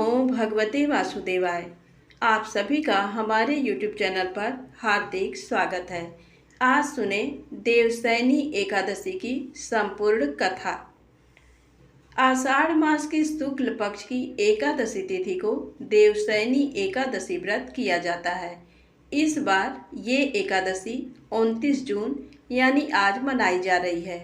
नमो भगवते वासुदेवाय। आप सभी का हमारे YouTube चैनल पर हार्दिक स्वागत है। आज सुने देवशयनी एकादशी की संपूर्ण कथा। आषाढ़ मास की शुक्ल पक्ष की एकादशी तिथि को देवशयनी एकादशी व्रत किया जाता है। इस बार ये एकादशी 29 जून यानी आज मनाई जा रही है।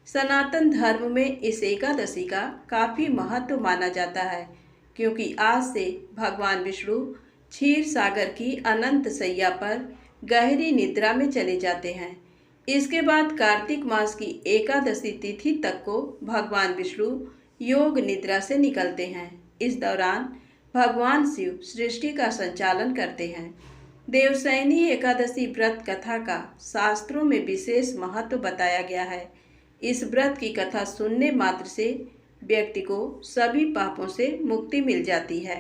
सनातन धर्म में इस एकादशी का काफ़ी महत्व माना जाता है, क्योंकि आज से भगवान विष्णु क्षीर सागर की अनंत सैया पर गहरी निद्रा में चले जाते हैं। इसके बाद कार्तिक मास की एकादशी तिथि तक को भगवान विष्णु योग निद्रा से निकलते हैं। इस दौरान भगवान शिव सृष्टि का संचालन करते हैं। देवशयनी एकादशी व्रत कथा का शास्त्रों में विशेष महत्व बताया गया है। इस व्रत की कथा सुनने मात्र से व्यक्ति को सभी पापों से मुक्ति मिल जाती है।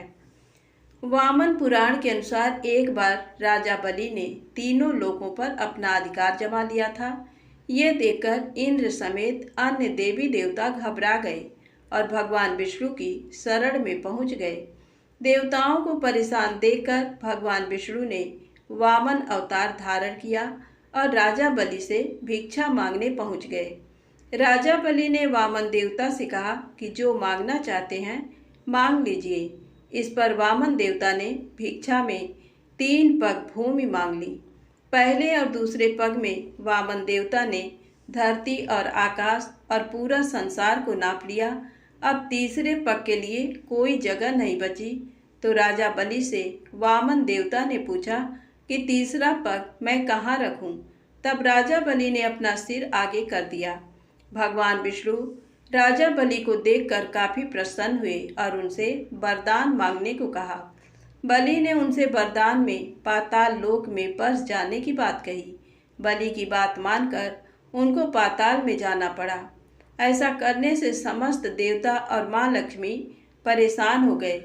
वामन पुराण के अनुसार एक बार राजा बलि ने तीनों लोकों पर अपना अधिकार जमा लिया था। ये देखकर इंद्र समेत अन्य देवी देवता घबरा गए और भगवान विष्णु की शरण में पहुंच गए। देवताओं को परेशान देखकर भगवान विष्णु ने वामन अवतार धारण किया और राजा बलि से भिक्षा मांगने पहुंच गए। राजा बलि ने वामन देवता से कहा कि जो मांगना चाहते हैं मांग लीजिए। इस पर वामन देवता ने भिक्षा में 3 पग भूमि मांग ली। पहले और दूसरे पग में वामन देवता ने धरती और आकाश और पूरा संसार को नाप लिया। अब तीसरे पग के लिए कोई जगह नहीं बची, तो राजा बलि से वामन देवता ने पूछा कि तीसरा पग मैं कहाँ रखूं? तब राजा बलि ने अपना सिर आगे कर दिया। भगवान विष्णु राजा बलि को देखकर काफी प्रसन्न हुए और उनसे वरदान मांगने को कहा। बलि ने उनसे वरदान में पाताल लोक में बस जाने की बात कही। बलि की बात मानकर उनको पाताल में जाना पड़ा। ऐसा करने से समस्त देवता और माँ लक्ष्मी परेशान हो गए।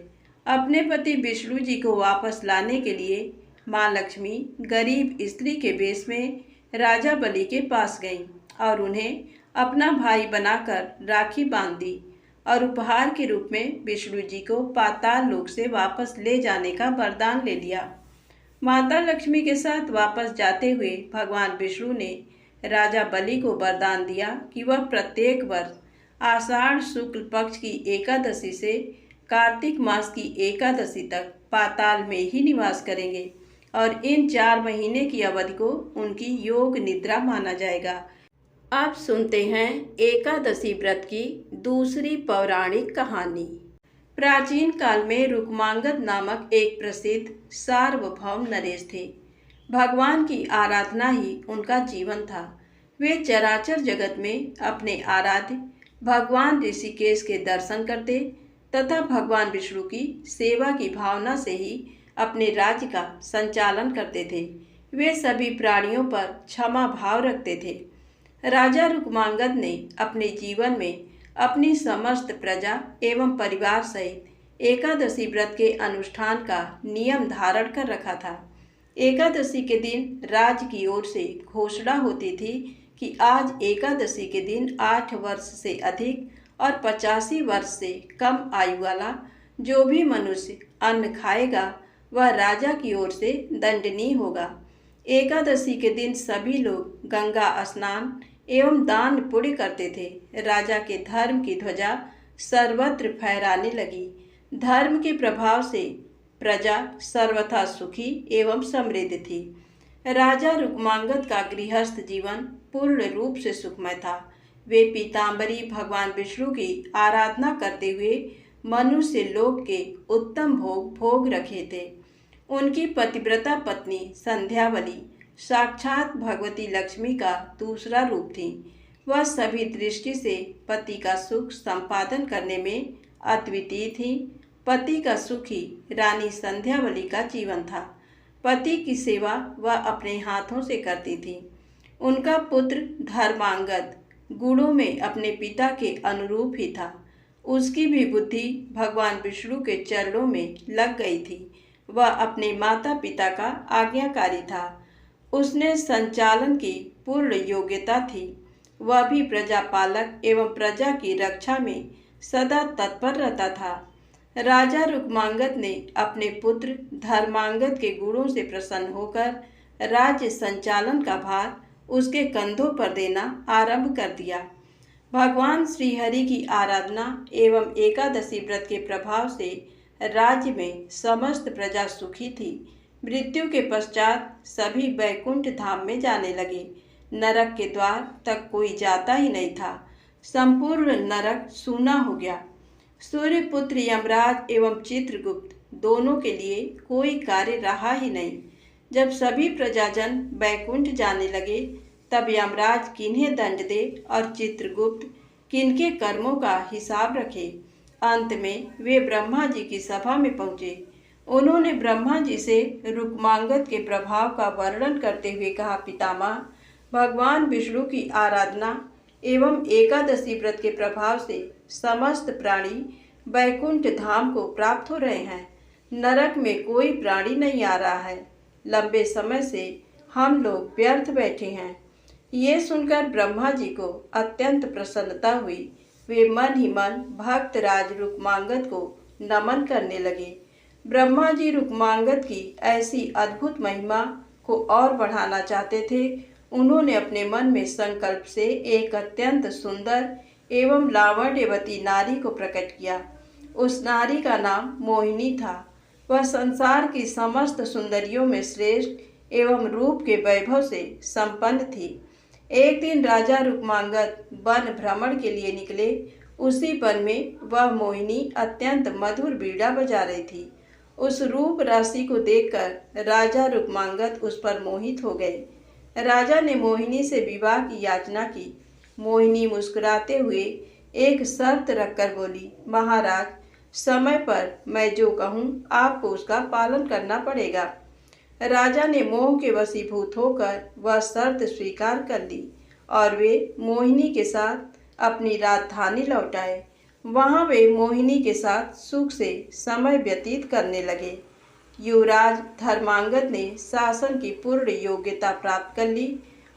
अपने पति विष्णु जी को वापस लाने के लिए माँ लक्ष्मी गरीब स्त्री के वेश में राजा बलि के पास गईं और उन्हें अपना भाई बनाकर राखी बांध दी और उपहार के रूप में विष्णु जी को पाताल लोक से वापस ले जाने का वरदान ले लिया। माता लक्ष्मी के साथ वापस जाते हुए भगवान विष्णु ने राजा बलि को वरदान दिया कि वह प्रत्येक वर्ष आषाढ़ शुक्ल पक्ष की एकादशी से कार्तिक मास की एकादशी तक पाताल में ही निवास करेंगे और इन 4 महीने की अवधि को उनकी योग निद्रा माना जाएगा। अब सुनते हैं एकादशी व्रत की दूसरी पौराणिक कहानी। प्राचीन काल में रुक्मांगद नामक एक प्रसिद्ध सार्वभौम नरेश थे। भगवान की आराधना ही उनका जीवन था। वे चराचर जगत में अपने आराध्य भगवान ऋषिकेश के दर्शन करते तथा भगवान विष्णु की सेवा की भावना से ही अपने राज्य का संचालन करते थे। वे सभी प्राणियों पर क्षमा भाव रखते थे। राजा रुक्मांगद ने अपने जीवन में अपनी समस्त प्रजा एवं परिवार सहित एकादशी व्रत के अनुष्ठान का नियम धारण कर रखा था। एकादशी के दिन राज्य की ओर से घोषणा होती थी कि आज एकादशी के दिन 8 वर्ष से अधिक और 85 वर्ष से कम आयु वाला जो भी मनुष्य अन्न खाएगा वह राजा की ओर से दंडनीय होगा। एकादशी के दिन सभी लोग गंगा स्नान एवं दान पुण्य करते थे। राजा के धर्म की ध्वजा सर्वत्र फहराने लगी। धर्म के प्रभाव से प्रजा सर्वथा सुखी एवं समृद्ध थी। राजा रुक्मांगद का गृहस्थ जीवन पूर्ण रूप से सुखमय था। वे पीताम्बरी भगवान विष्णु की आराधना करते हुए मनुष्य लोक के उत्तम भोग भोग रखे थे। उनकी पतिव्रता पत्नी संध्यावली साक्षात भगवती लक्ष्मी का दूसरा रूप थी। वह सभी दृष्टि से पति का सुख संपादन करने में अद्वितीय थी। पति का सुख ही रानी संध्यावली का जीवन था। पति की सेवा वह अपने हाथों से करती थी। उनका पुत्र धर्मांगद गुणों में अपने पिता के अनुरूप ही था। उसकी भी बुद्धि भगवान विष्णु के चरणों में लग गई थी। वह अपने माता पिता का आज्ञाकारी था। उसने संचालन की पूर्ण योग्यता थी। वह भी प्रजा पालक एवं प्रजा की रक्षा में सदा तत्पर रहता था। राजा रुक्मांगद ने अपने पुत्र धर्मांगद के गुणों से प्रसन्न होकर राज्य संचालन का भार उसके कंधों पर देना आरंभ कर दिया। भगवान श्रीहरि की आराधना एवं एकादशी व्रत के प्रभाव से राज्य में समस्त प्रजा सुखी थी। मृत्यु के पश्चात सभी बैकुंठ धाम में जाने लगे। नरक के द्वार तक कोई जाता ही नहीं था। संपूर्ण नरक सूना हो गया। सूर्यपुत्र यमराज एवं चित्रगुप्त दोनों के लिए कोई कार्य रहा ही नहीं। जब सभी प्रजाजन बैकुंठ जाने लगे तब यमराज किन्हें दंड दे और चित्रगुप्त किनके कर्मों का हिसाब रखे। अंत में वे ब्रह्मा जी की सभा में पहुँचे। उन्होंने ब्रह्मा जी से रुक्मांगद के प्रभाव का वर्णन करते हुए कहा, पितामह, भगवान विष्णु की आराधना एवं एकादशी व्रत के प्रभाव से समस्त प्राणी बैकुंठ धाम को प्राप्त हो रहे हैं। नरक में कोई प्राणी नहीं आ रहा है। लंबे समय से हम लोग व्यर्थ बैठे हैं। ये सुनकर ब्रह्मा जी को अत्यंत प्रसन्नता हुई। वे मन ही मन भक्तराज रुक्मांगद को नमन करने लगे। ब्रह्मा जी रुक्मांगद की ऐसी अद्भुत महिमा को और बढ़ाना चाहते थे। उन्होंने अपने मन में संकल्प से एक अत्यंत सुंदर एवं लावण्यवती नारी को प्रकट किया। उस नारी का नाम मोहिनी था। वह संसार की समस्त सुंदरियों में श्रेष्ठ एवं रूप के वैभव से संपन्न थी। एक दिन राजा रुक्मांगद वन भ्रमण के लिए निकले। उसी वन में वह मोहिनी अत्यंत मधुर बीड़ा बजा रही थी। उस रूप राशि को देखकर राजा रुक्मांगद उस पर मोहित हो गए। राजा ने मोहिनी से विवाह की याचना की। मोहिनी मुस्कुराते हुए एक शर्त रखकर बोली, महाराज, समय पर मैं जो कहूँ आपको उसका पालन करना पड़ेगा। राजा ने मोह के वशीभूत होकर वह शर्त स्वीकार कर ली और वे मोहिनी के साथ अपनी राजधानी लौट आए। वहाँ वे मोहिनी के साथ सुख से समय व्यतीत करने लगे। युवराज धर्मांगद ने शासन की पूर्ण योग्यता प्राप्त कर ली।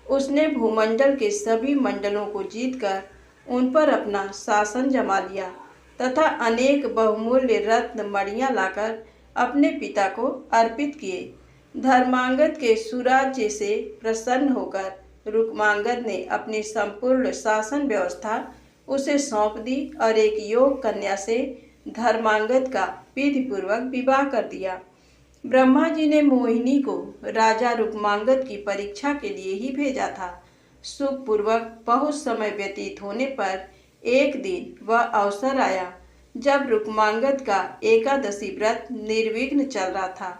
उसने भूमंडल के सभी मंडलों को जीतकर उन पर अपना शासन जमा लिया तथा अनेक बहुमूल्य रत्न मणियां लाकर अपने पिता को अर्पित किए। धर्मांगद के सुराज्य से प्रसन्न होकर रुक्मांगद ने अपनी संपूर्ण शासन व्यवस्था उसे सौंप दी और एक योग कन्या से धर्मांगद का विधिपूर्वक विवाह कर दिया। ब्रह्मा जी ने मोहिनी को राजा रुक्मांगद की परीक्षा के लिए ही भेजा था। सुखपूर्वक बहुत समय व्यतीत होने पर एक दिन वह अवसर आया जब रुक्मांगद का एकादशी व्रत निर्विघ्न चल रहा था।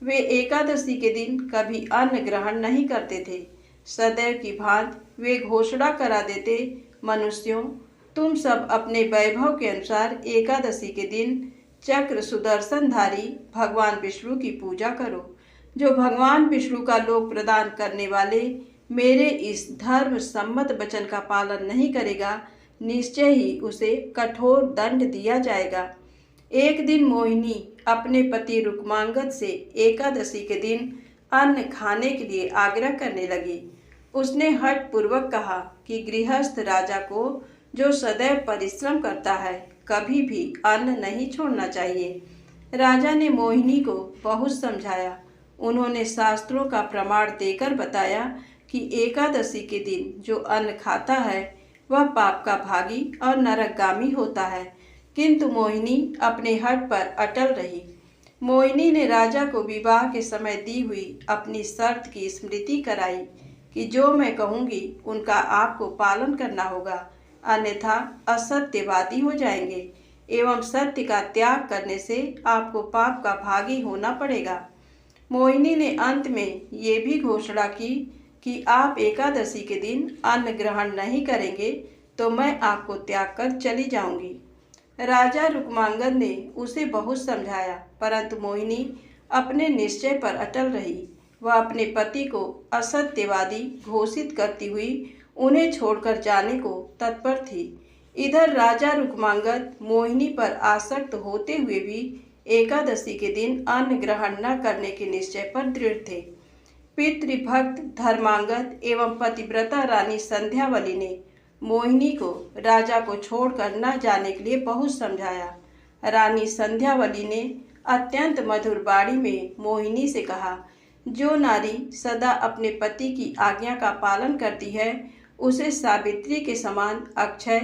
वे एकादशी के दिन कभी अन्न ग्रहण नहीं करते थे। सदैव की भांति वे घोषणा करा देते, मनुष्यों, तुम सब अपने वैभव के अनुसार एकादशी के दिन चक्र सुदर्शनधारी भगवान विष्णु की पूजा करो। जो भगवान विष्णु का लोक प्रदान करने वाले मेरे इस धर्म सम्मत वचन का पालन नहीं करेगा, निश्चय ही उसे कठोर दंड दिया जाएगा। एक दिन मोहिनी अपने पति रुक्मांगद से एकादशी के दिन अन्न खाने के लिए आग्रह करने लगी। उसने हठ पूर्वक कहा कि गृहस्थ राजा को जो सदैव परिश्रम करता है कभी भी अन्न नहीं छोड़ना चाहिए। राजा ने मोहिनी को बहुत समझाया। उन्होंने शास्त्रों का प्रमाण देकर बताया कि एकादशी के दिन जो अन्न खाता है वह पाप का भागी और नरकगामी होता है, किंतु मोहिनी अपने हठ पर अटल रही। मोहिनी ने राजा को विवाह के समय दी हुई अपनी शर्त की स्मृति कराई कि जो मैं कहूँगी उनका आपको पालन करना होगा, अन्यथा असत्यवादी हो जाएंगे एवं सत्य का त्याग करने से आपको पाप का भागी होना पड़ेगा। मोहिनी ने अंत में ये भी घोषणा की कि आप एकादशी के दिन अन्न ग्रहण नहीं करेंगे तो मैं आपको त्याग कर चली जाऊंगी। राजा रुक्मांगद ने उसे बहुत समझाया, परंतु मोहिनी अपने निश्चय पर अटल रही। वह अपने पति को असत्यवादी घोषित करती हुई उन्हें छोड़कर जाने को तत्पर थी। इधर राजा रुक्मांगद मोहिनी पर आसक्त होते हुए भी एकादशी के दिन अन्न ग्रहण न करने के निश्चय पर दृढ़ थे। पितृभक्त धर्मांगद एवं पतिव्रता रानी संध्यावली ने मोहिनी को राजा को छोड़कर न जाने के लिए बहुत समझाया। रानी संध्यावली ने अत्यंत मधुर वाणी में मोहिनी से कहा, जो नारी सदा अपने पति की आज्ञा का पालन करती है उसे सावित्री के समान अक्षय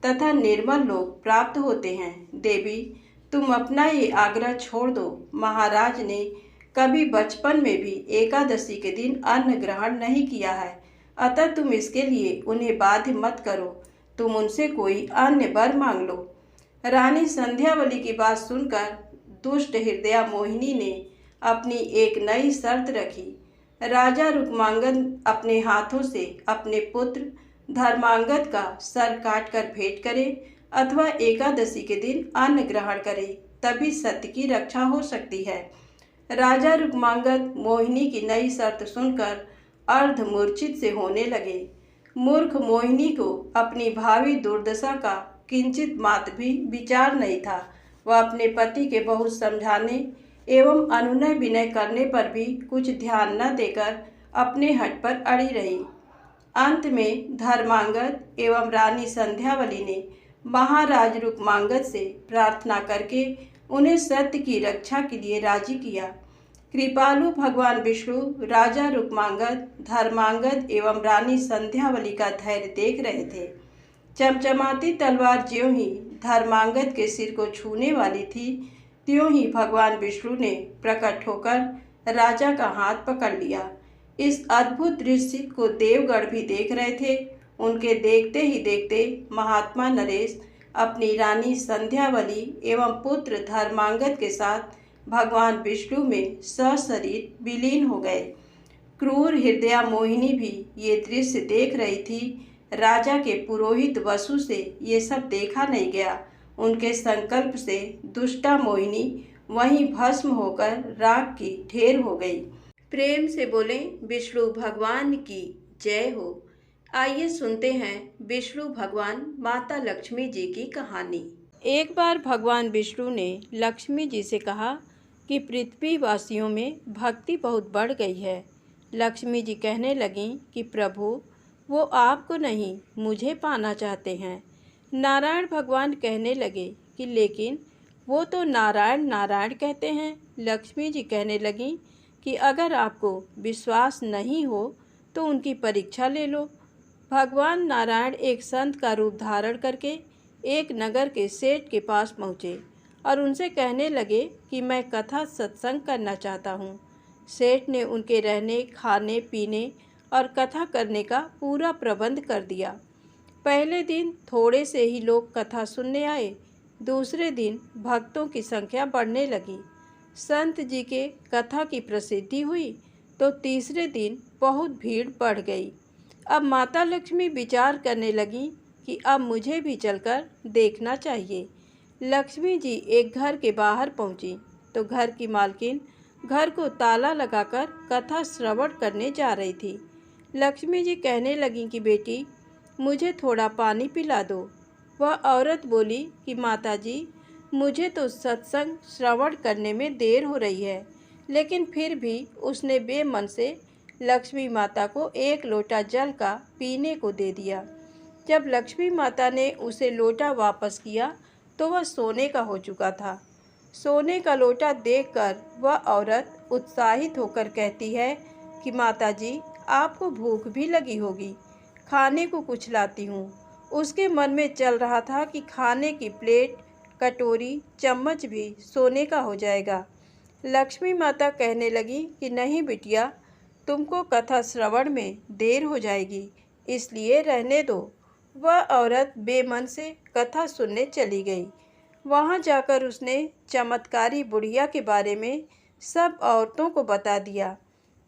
तथा निर्मल लोक प्राप्त होते हैं। देवी, तुम अपना ये आग्रह छोड़ दो। महाराज ने कभी बचपन में भी एकादशी के दिन अन्न ग्रहण नहीं किया है, अतः तुम इसके लिए उन्हें बाध्य मत करो। तुम उनसे कोई अन्य वर मांग लो। रानी संध्यावली की बात सुनकर दुष्ट हृदया मोहिनी ने अपनी एक नई शर्त रखी। राजा रुक्मांगद अपने हाथों से अपने पुत्र धर्मांगद का सर काट कर भेंट करे अथवा एकादशी के दिन अन्न ग्रहण करे, तभी सत्य की रक्षा हो सकती है। राजा रुक्मांगद मोहिनी की नई शर्त सुनकर अर्धमूर्छित से होने लगे। मूर्ख मोहिनी को अपनी भावी दुर्दशा का किंचित मात्र भी विचार नहीं था। वह अपने पति के बहुत समझाने एवं अनुनय विनय करने पर भी कुछ ध्यान न देकर अपने हठ पर अड़ी रही। अंत में धर्मांगद एवं रानी संध्यावली ने महाराज रुक्मांगद से प्रार्थना करके उन्हें सत्य की रक्षा के लिए राजी किया। कृपालु भगवान विष्णु राजा रुक्मांगद, धर्मांगद एवं रानी संध्यावली का धैर्य देख रहे थे। चमचमाती तलवार ज्यों ही धर्मांगद के सिर को छूने वाली थी, त्यों ही भगवान विष्णु ने प्रकट होकर राजा का हाथ पकड़ लिया। इस अद्भुत दृश्य को देवगण भी देख रहे थे। उनके देखते ही देखते महात्मा नरेश अपनी रानी संध्यावली एवं पुत्र धर्मांगद के साथ भगवान विष्णु में सशरीर विलीन हो गए। क्रूर हृदया मोहिनी भी ये दृश्य देख रही थी। राजा के पुरोहित वसु से ये सब देखा नहीं गया। उनके संकल्प से दुष्टा मोहिनी वहीं भस्म होकर राख की ढेर हो गई। प्रेम से बोले विष्णु भगवान की जय हो। आइए सुनते हैं विष्णु भगवान माता लक्ष्मी जी की कहानी। एक बार भगवान विष्णु ने लक्ष्मी जी से कहा कि पृथ्वीवासियों में भक्ति बहुत बढ़ गई है। लक्ष्मी जी कहने लगीं कि प्रभु, वो आपको नहीं मुझे पाना चाहते हैं। नारायण भगवान कहने लगे कि लेकिन वो तो नारायण नारायण कहते हैं। लक्ष्मी जी कहने लगीं कि अगर आपको विश्वास नहीं हो तो उनकी परीक्षा ले लो। भगवान नारायण एक संत का रूप धारण करके एक नगर के सेठ के पास पहुँचे और उनसे कहने लगे कि मैं कथा सत्संग करना चाहता हूँ। सेठ ने उनके रहने, खाने, पीने और कथा करने का पूरा प्रबंध कर दिया। पहले दिन थोड़े से ही लोग कथा सुनने आए। दूसरे दिन भक्तों की संख्या बढ़ने लगी। संत जी के कथा की प्रसिद्धि हुई तो तीसरे दिन बहुत भीड़ बढ़ गई। अब माता लक्ष्मी विचार करने लगी कि अब मुझे भी चलकर देखना चाहिए। लक्ष्मी जी एक घर के बाहर पहुंची तो घर की मालकिन घर को ताला लगाकर कथा श्रवण करने जा रही थी। लक्ष्मी जी कहने लगी कि बेटी, मुझे थोड़ा पानी पिला दो। वह औरत बोली कि माताजी, मुझे तो सत्संग श्रवण करने में देर हो रही है। लेकिन फिर भी उसने बेमन से लक्ष्मी माता को एक लोटा जल का पीने को दे दिया। जब लक्ष्मी माता ने उसे लोटा वापस किया तो वह सोने का हो चुका था। सोने का लोटा देखकर वह औरत उत्साहित होकर कहती है कि माताजी, आपको भूख भी लगी होगी, खाने को कुछ लाती हूँ। उसके मन में चल रहा था कि खाने की प्लेट, कटोरी, चम्मच भी सोने का हो जाएगा। लक्ष्मी माता कहने लगी कि नहीं बिटिया, तुमको कथा श्रवण में देर हो जाएगी, इसलिए रहने दो। वह औरत बेमन से कथा सुनने चली गई। वहाँ जाकर उसने चमत्कारी बुढ़िया के बारे में सब औरतों को बता दिया।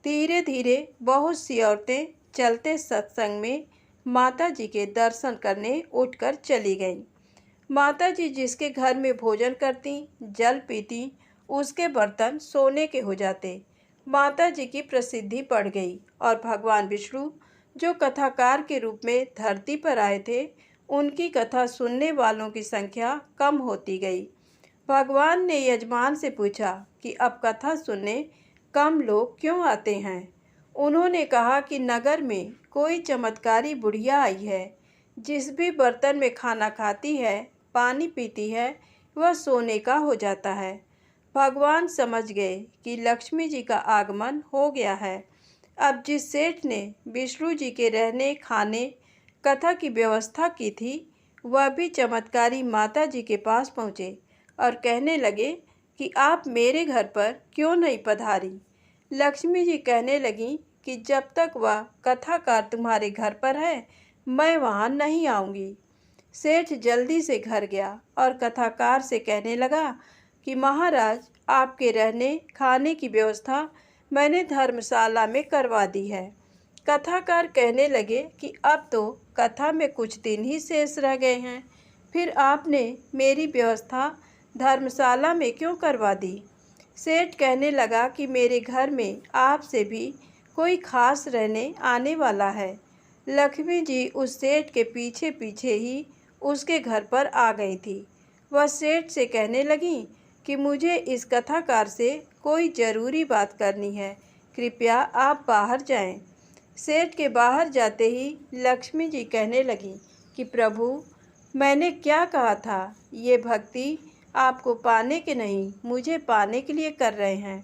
धीरे धीरे बहुत सी औरतें चलते सत्संग में माता जी के दर्शन करने उठकर चली गईं। माता जी जिसके घर में भोजन करती, जल पीती, उसके बर्तन सोने के हो जाते। माता जी की प्रसिद्धि बढ़ गई और भगवान विष्णु जो कथाकार के रूप में धरती पर आए थे, उनकी कथा सुनने वालों की संख्या कम होती गई। भगवान ने यजमान से पूछा कि अब कथा सुनने कम लोग क्यों आते हैं। उन्होंने कहा कि नगर में कोई चमत्कारी बुढ़िया आई है, जिस भी बर्तन में खाना खाती है, पानी पीती है, वह सोने का हो जाता है। भगवान समझ गए कि लक्ष्मी जी का आगमन हो गया है। अब जिस सेठ ने विष्णु जी के रहने खाने कथा की व्यवस्था की थी, वह भी चमत्कारी माता जी के पास पहुँचे और कहने लगे कि आप मेरे घर पर क्यों नहीं पधारी। लक्ष्मी जी कहने लगीं कि जब तक वह कथाकार तुम्हारे घर पर है, मैं वहाँ नहीं आऊँगी। सेठ जल्दी से घर गया और कथाकार से कहने लगा कि महाराज, आपके रहने खाने की व्यवस्था मैंने धर्मशाला में करवा दी है। कथाकार कहने लगे कि अब तो कथा में कुछ दिन ही शेष रह गए हैं, फिर आपने मेरी व्यवस्था धर्मशाला में क्यों करवा दी। सेठ कहने लगा कि मेरे घर में आपसे भी कोई खास रहने आने वाला है। लक्ष्मी जी उस सेठ के पीछे पीछे ही उसके घर पर आ गई थी। वह सेठ से कहने लगी कि मुझे इस कथाकार से कोई ज़रूरी बात करनी है, कृपया आप बाहर जाएं। सेठ के बाहर जाते ही लक्ष्मी जी कहने लगी कि प्रभु, मैंने क्या कहा था, ये भक्ति आपको पाने के नहीं, मुझे पाने के लिए कर रहे हैं।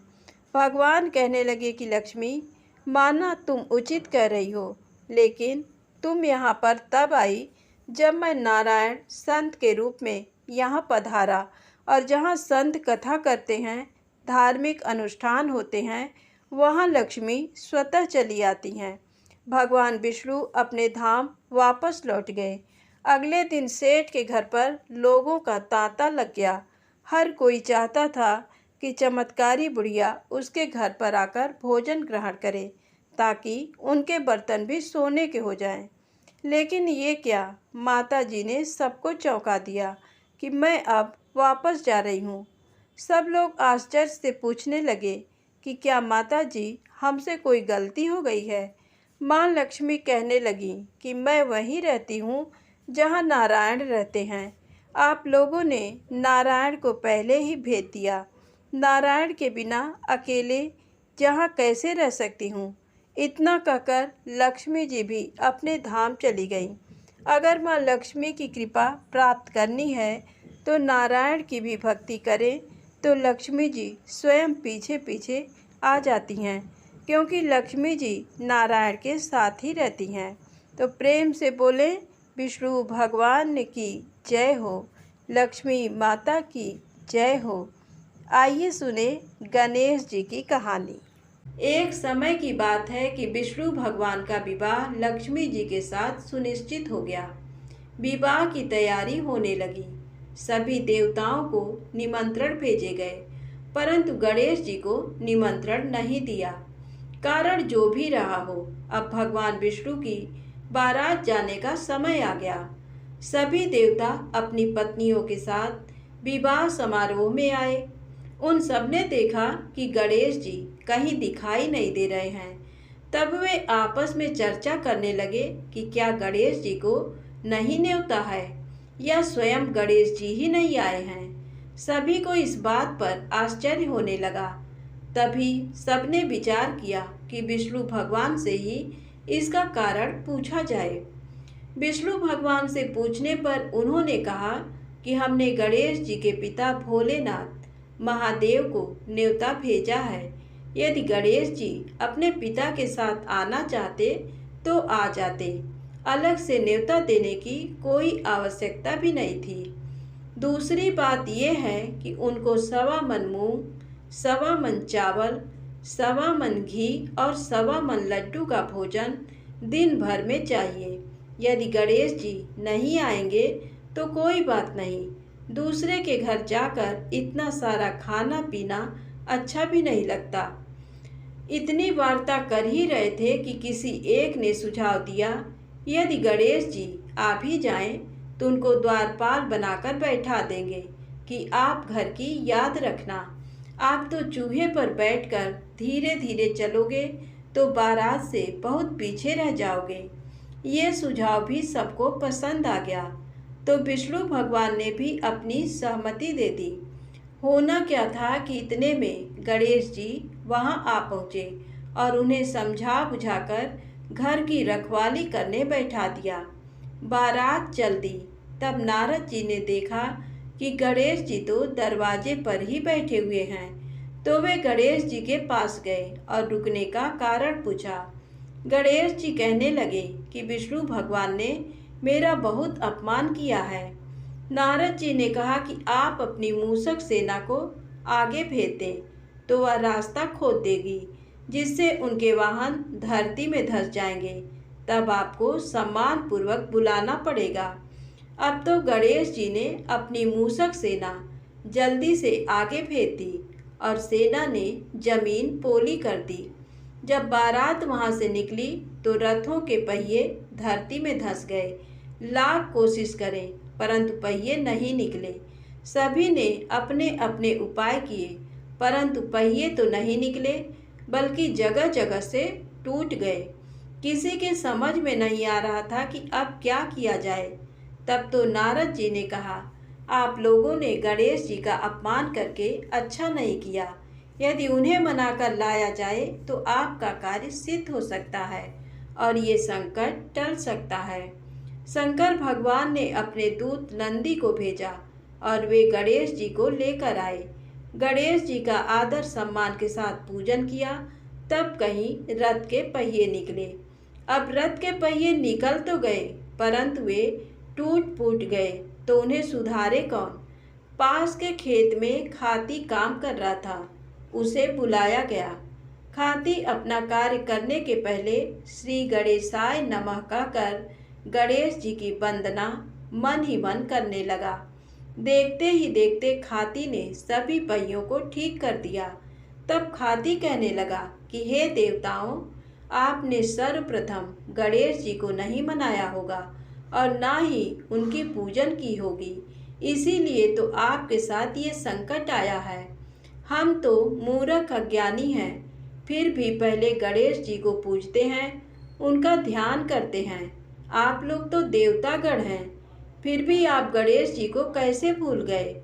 भगवान कहने लगे कि लक्ष्मी, माना तुम उचित कह रही हो, लेकिन तुम यहाँ पर तब आई जब मैं नारायण संत के रूप में यहाँ पधारा, और जहाँ संत कथा करते हैं, धार्मिक अनुष्ठान होते हैं, वहाँ लक्ष्मी स्वतः चली आती हैं। भगवान विष्णु अपने धाम वापस लौट गए। अगले दिन सेठ के घर पर लोगों का तांता लग गया। हर कोई चाहता था कि चमत्कारी बुढ़िया उसके घर पर आकर भोजन ग्रहण करे, ताकि उनके बर्तन भी सोने के हो जाएं। लेकिन ये क्या, माता जी ने सबको चौंका दिया कि मैं अब वापस जा रही हूँ। सब लोग आश्चर्य से पूछने लगे कि क्या माता जी, हमसे कोई गलती हो गई है। माँ लक्ष्मी कहने लगी कि मैं वहीं रहती हूँ जहाँ नारायण रहते हैं। आप लोगों ने नारायण को पहले ही भेज दिया। नारायण के बिना अकेले जहाँ कैसे रह सकती हूँ। इतना कहकर लक्ष्मी जी भी अपने धाम चली गईं। अगर माँ लक्ष्मी की कृपा प्राप्त करनी है तो नारायण की भी भक्ति करें, तो लक्ष्मी जी स्वयं पीछे पीछे आ जाती हैं, क्योंकि लक्ष्मी जी नारायण के साथ ही रहती हैं। तो प्रेम से बोले विष्णु भगवान की जय हो, लक्ष्मी माता की जय हो। आइए सुने गणेश जी की कहानी। एक समय की बात है कि विष्णु भगवान का विवाह लक्ष्मी जी के साथ सुनिश्चित हो गया। विवाह की तैयारी होने लगी। सभी देवताओं को निमंत्रण भेजे गए, परंतु गणेश जी को निमंत्रण नहीं दिया। कारण जो भी रहा हो, अब भगवान विष्णु की बारात जाने का समय आ गया। सभी देवता अपनी पत्नियों के साथ विवाह समारोह में आए। उन सब ने देखा कि गणेश जी कहीं दिखाई नहीं दे रहे हैं। तब वे आपस में चर्चा करने लगे कि क्या गणेश जी को नहीं न्योता है, या स्वयं गणेश जी ही नहीं आए हैं। सभी को इस बात पर आश्चर्य होने लगा। तभी सबने विचार किया कि विष्णु भगवान से ही इसका कारण पूछा जाए। विष्णु भगवान से पूछने पर उन्होंने कहा कि हमने गणेश जी के पिता भोलेनाथ महादेव को न्योता भेजा है। यदि गणेश जी अपने पिता के साथ आना चाहते तो आ जाते। अलग से न्योता देने की कोई आवश्यकता भी नहीं थी। दूसरी बात यह है कि उनको 1.25 मन मूंग, 1.25 मन चावल, 1.25 मन घी और 1.25 मन लड्डू का भोजन दिन भर में चाहिए। यदि गणेश जी नहीं आएंगे तो कोई बात नहीं, दूसरे के घर जाकर इतना सारा खाना पीना अच्छा भी नहीं लगता। इतनी वार्ता कर ही रहे थे कि किसी एक ने सुझाव दिया, यदि गणेश जी आ भी जाएं तो उनको द्वारपाल बनाकर बैठा देंगे कि आप घर की याद रखना। आप तो चूहे पर बैठकर धीरे धीरे चलोगे तो बारात से बहुत पीछे रह जाओगे। ये सुझाव भी सबको पसंद आ गया, तो विष्णु भगवान ने भी अपनी सहमति दे दी। होना क्या था कि इतने में गणेश जी वहां आ पहुँचे और उन्हें समझा बुझाकर घर की रखवाली करने बैठा दिया। बारात चल दी। तब नारद जी ने देखा कि गणेश जी तो दरवाजे पर ही बैठे हुए हैं। तो वे गणेश जी के पास गए और रुकने का कारण पूछा। गणेश जी कहने लगे कि विष्णु भगवान ने मेरा बहुत अपमान किया है। नारद जी ने कहा कि आप अपनी मूषक सेना को आगे भेज दें तो वह रास्ता खोद देगी, जिससे उनके वाहन धरती में धंस जाएंगे। तब आपको सम्मान पूर्वक बुलाना पड़ेगा। अब तो गणेश जी ने अपनी मूषक सेना जल्दी से आगे भेज दी और सेना ने जमीन पोली कर दी। जब बारात वहां से निकली तो रथों के पहिए धरती में धंस गए। लाख कोशिश करें परंतु पहिए नहीं निकले। सभी ने अपने अपने उपाय किए परंतु पहिए तो नहीं निकले, बल्कि जगह जगह से टूट गए। किसी के समझ में नहीं आ रहा था कि अब क्या किया जाए। तब तो नारद जी ने कहा, आप लोगों ने गणेश जी का अपमान करके अच्छा नहीं किया। यदि उन्हें मनाकर लाया जाए तो आपका कार्य सिद्ध हो सकता है और ये संकट टल सकता है। शंकर भगवान ने अपने दूत नंदी को भेजा और वे गणेश जी को लेकर आए। गणेश जी का आदर सम्मान के साथ पूजन किया। तब कहीं रथ के पहिए निकले। अब रथ के पहिए निकल तो गए परंतु वे टूट फूट गए, तो उन्हें सुधारे कौन। पास के खेत में खाती काम कर रहा था, उसे बुलाया गया। खाती अपना कार्य करने के पहले श्री गणेशाय नमः कहकर गणेश जी की वंदना मन ही मन करने लगा। देखते ही देखते खाती ने सभी पहियों को ठीक कर दिया। तब खाती कहने लगा कि हे देवताओं, आपने सर्वप्रथम गणेश जी को नहीं मनाया होगा और ना ही उनकी पूजन की होगी, इसीलिए तो आपके साथ ये संकट आया है। हम तो मूर्ख अज्ञानी हैं, फिर भी पहले गणेश जी को पूजते हैं, उनका ध्यान करते हैं। आप लोग तो देवतागण हैं, फिर भी आप गणेश जी को कैसे भूल गए।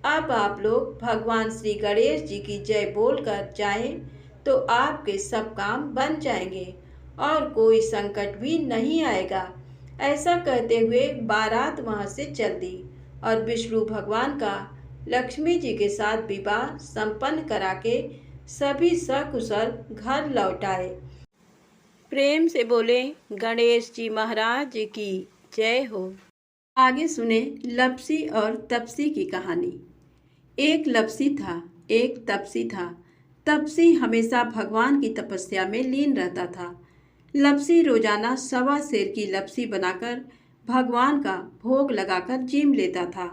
अब आप लोग भगवान श्री गणेश जी की जय बोलकर जाएं तो आपके सब काम बन जाएंगे और कोई संकट भी नहीं आएगा। ऐसा कहते हुए बारात वहां से चल दी और विष्णु भगवान का लक्ष्मी जी के साथ विवाह संपन्न करा के सभी सकुशल घर लौट आए। प्रेम से बोले गणेश जी महाराज की जय हो। आगे सुने लपसी और तपसी की कहानी। एक लपसी था, एक तपसी था। तपसी हमेशा भगवान की तपस्या में लीन रहता था। लपसी रोजाना 1.25 सेर की लपसी बनाकर भगवान का भोग लगाकर जीम लेता था।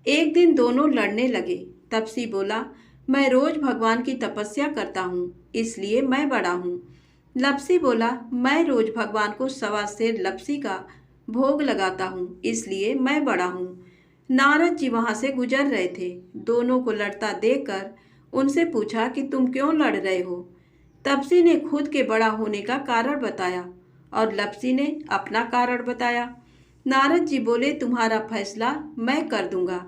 एक दिन दोनों लड़ने लगे। तपसी बोला, मैं रोज भगवान की तपस्या करता हूँ, इसलिए मैं बड़ा हूँ। लपसी बोला, मैं रोज भगवान को 1.25 सेर लपसी का भोग लगाता हूँ, इसलिए मैं बड़ा हूँ। नारद जी वहां से गुजर रहे थे। दोनों को लड़ता देखकर उनसे पूछा कि तुम क्यों लड़ रहे हो। तपसी ने खुद के बड़ा होने का कारण बताया और लपसी ने अपना कारण बताया। नारद जी बोले, तुम्हारा फैसला मैं कर दूंगा।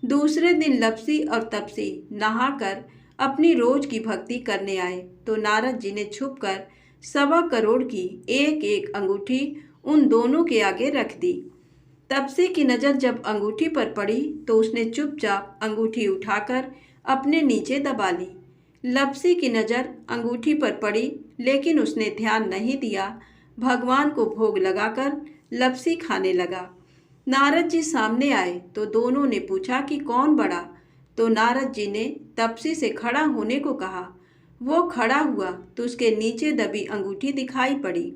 दूसरे दिन लपसी और तपसी नहाकर अपनी रोज की भक्ति करने आए तो नारद जी ने छुपकर 1.25 करोड़ की एक एक अंगूठी उन दोनों के आगे रख दी। तपसी की नज़र जब अंगूठी पर पड़ी तो उसने चुपचाप अंगूठी उठाकर अपने नीचे दबा ली। लपसी की नज़र अंगूठी पर पड़ी लेकिन उसने ध्यान नहीं दिया। भगवान को भोग लगाकर लपसी खाने लगा। नारद जी सामने आए तो दोनों ने पूछा कि कौन बड़ा। तो नारद जी ने तपसी से खड़ा होने को कहा। वो खड़ा हुआ तो उसके नीचे दबी अंगूठी दिखाई पड़ी।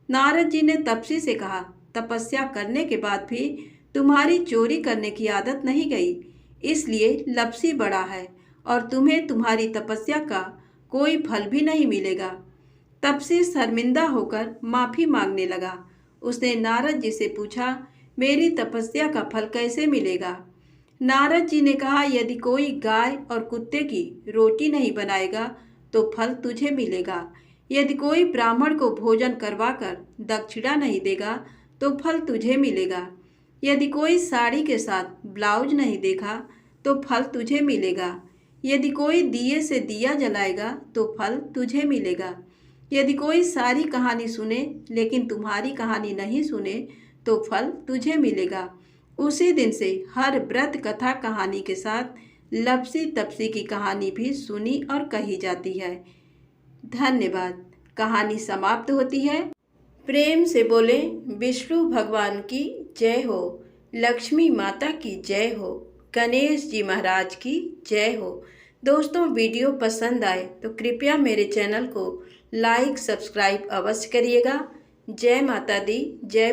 नारद जी ने तपसी से कहा, तपस्या करने के बाद भी तुम्हारी चोरी करने की आदत नहीं गई, इसलिए लपसी बड़ा है और तुम्हें तुम्हारी तपस्या का कोई फल भी नहीं मिलेगा। तपसी शर्मिंदा होकर माफी मांगने लगा। उसने नारद जी से पूछा, मेरी तपस्या का फल कैसे मिलेगा। नारद जी ने कहा, यदि कोई गाय और कुत्ते की रोटी नहीं बनाएगा तो फल तुझे मिलेगा। यदि कोई ब्राह्मण को भोजन करवाकर दक्षिणा नहीं देगा तो फल तुझे मिलेगा। यदि कोई साड़ी के साथ ब्लाउज नहीं देखा तो फल तुझे मिलेगा। यदि कोई दिए से दिया जलाएगा तो फल तुझे मिलेगा। यदि कोई सारी कहानी सुने लेकिन तुम्हारी कहानी नहीं सुने तो फल तुझे मिलेगा। उसी दिन से हर व्रत कथा कहानी के साथ लपसी तपसी की कहानी भी सुनी और कही जाती है। धन्यवाद। कहानी समाप्त होती है। प्रेम से बोले विष्णु भगवान की जय हो, लक्ष्मी माता की जय हो, गणेश जी महाराज की जय हो। दोस्तों, वीडियो पसंद आए तो कृपया मेरे चैनल को लाइक सब्सक्राइब अवश्य करिएगा। जय माता दी, जय